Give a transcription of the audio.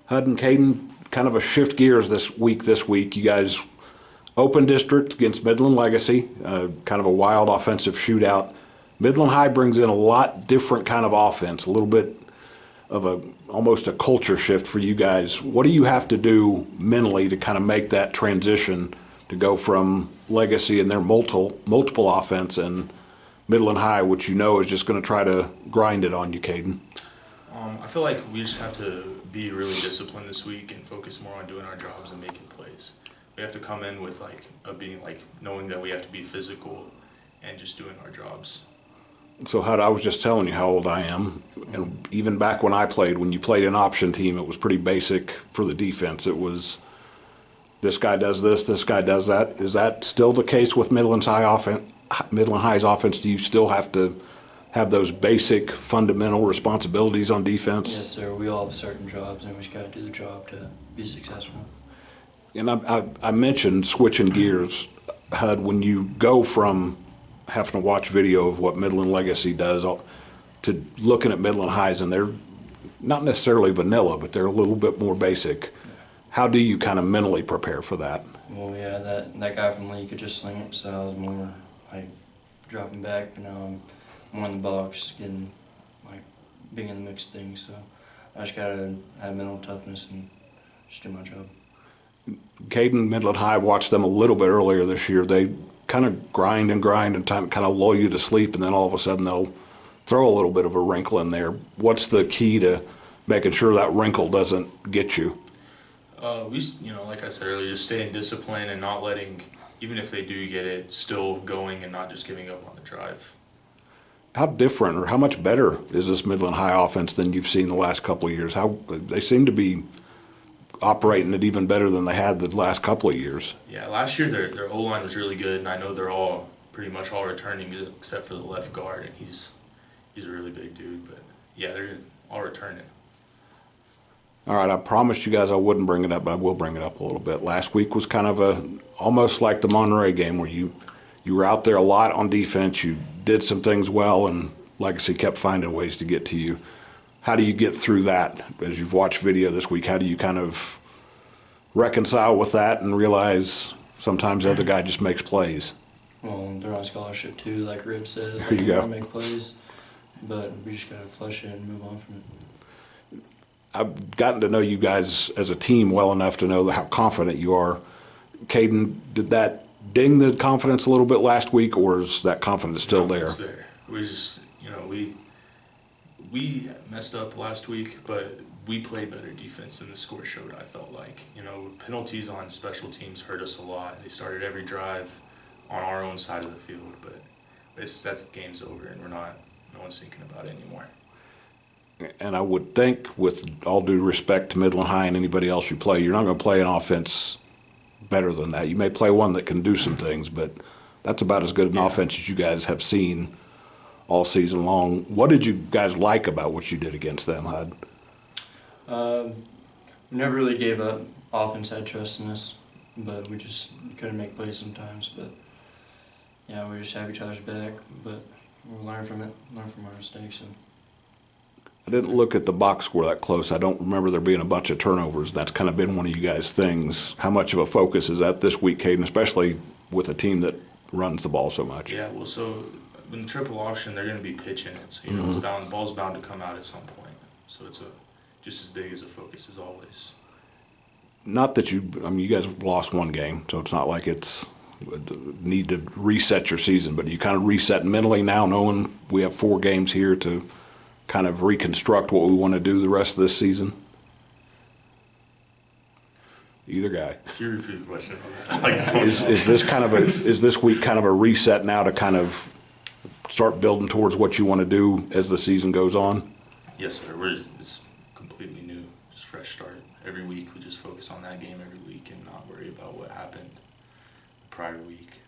Hud and Caden, kind of a shift gears this week. You guys open district against Midland Legacy, kind of a wild offensive shootout. Midland High brings in a lot different kind of offense, a little bit of almost a culture shift for you guys. What do you have to do mentally to kind of make that transition to go from Legacy and their multiple offense and Midland High, which you know is just going to try to grind it on you, Caden? I feel like we just have to be really disciplined this week and focus more on doing our jobs and making plays. We have to come in with knowing that we have to be physical and just doing our jobs. So, Hud, I was just telling you how old I am, and even back when you played an option team, it was pretty basic for the defense. It was this guy does this guy does that. Is that still the case with Midland High's offense? Do you still have to have those basic fundamental responsibilities on defense? Yes, sir. We all have certain jobs, and we just got to do the job to be successful. And I mentioned switching gears, Hud, when you go from having to watch video of what Midland Legacy does to looking at Midland Highs, and they're not necessarily vanilla, but they're a little bit more basic. How do you kind of mentally prepare for that? Well, yeah, that guy from Lee could just sling it, so I was more like dropping back, but now I'm more in the box, getting being in the mix of things. So I just gotta have mental toughness and just do my job. Caden, Midland High, watched them a little bit earlier this year. They kind of grind and kind of lull you to sleep, and then all of a sudden they'll throw a little bit of a wrinkle in there. What's the key to making sure that wrinkle doesn't get you? Like I said earlier, just staying disciplined and not letting, even if they do get it, still going and not just giving up on the drive. How different or how much better is this Midland High offense than you've seen the last couple of years? How they seem to be operating it even better than they had the last couple of years. Yeah, last year their O-line was really good, and I know they're all pretty much all returning except for the left guard, and he's a really big dude. But yeah, they're all returning. All right, I promised you guys I wouldn't bring it up, but I will bring it up a little bit. Last week was kind of almost like the Monterey game where you were out there a lot on defense. You did some things well, and Legacy kept finding ways to get to you. How do you get through that? As you've watched video this week, how do you kind of reconcile with that and realize sometimes the other guy just makes plays? Well, they're on scholarship too, like Rib says. There you go. Make plays, but we just gotta flush it and move on from it. I've gotten to know you guys as a team well enough to know how confident you are. Caden, did that ding the confidence a little bit last week, or is that confidence still there? It's there. We just, we messed up last week, but we played better defense than the score showed, I felt like. Penalties on special teams hurt us a lot. They started every drive on our own side of the field, but that game's over, and no one's thinking about it anymore. And I would think, with all due respect to Midland High and anybody else you play, you're not going to play an offense better than that. You may play one that can do some things, but that's about as good an offense as you guys have seen all season long. What did you guys like about what you did against them, Hud? We never really gave up. Offense had trust in us, but we just couldn't make plays sometimes. But yeah, we just have each other's back, but we'll learn from it, learn from our mistakes. And I didn't look at the box score that close. I don't remember there being a bunch of turnovers. That's kind of been one of you guys' things. How much of a focus is that this week, Caden, especially with a team that runs the ball so much? Yeah, well, so in the triple option, they're going to be pitching it. So, the ball's bound to come out at some point. So it's just as big as a focus as always. Not that you guys have lost one game, so it's not like it's need to reset your season, but you kind of reset mentally now, knowing we have 4 games here to kind of reconstruct what we want to do the rest of this season? Either guy. Can you repeat the question? Is this week kind of a reset now to kind of start building towards what you want to do as the season goes on? Yes, sir. It's completely new, just fresh start. Every week we just focus on that game every week and not worry about what happened the prior week.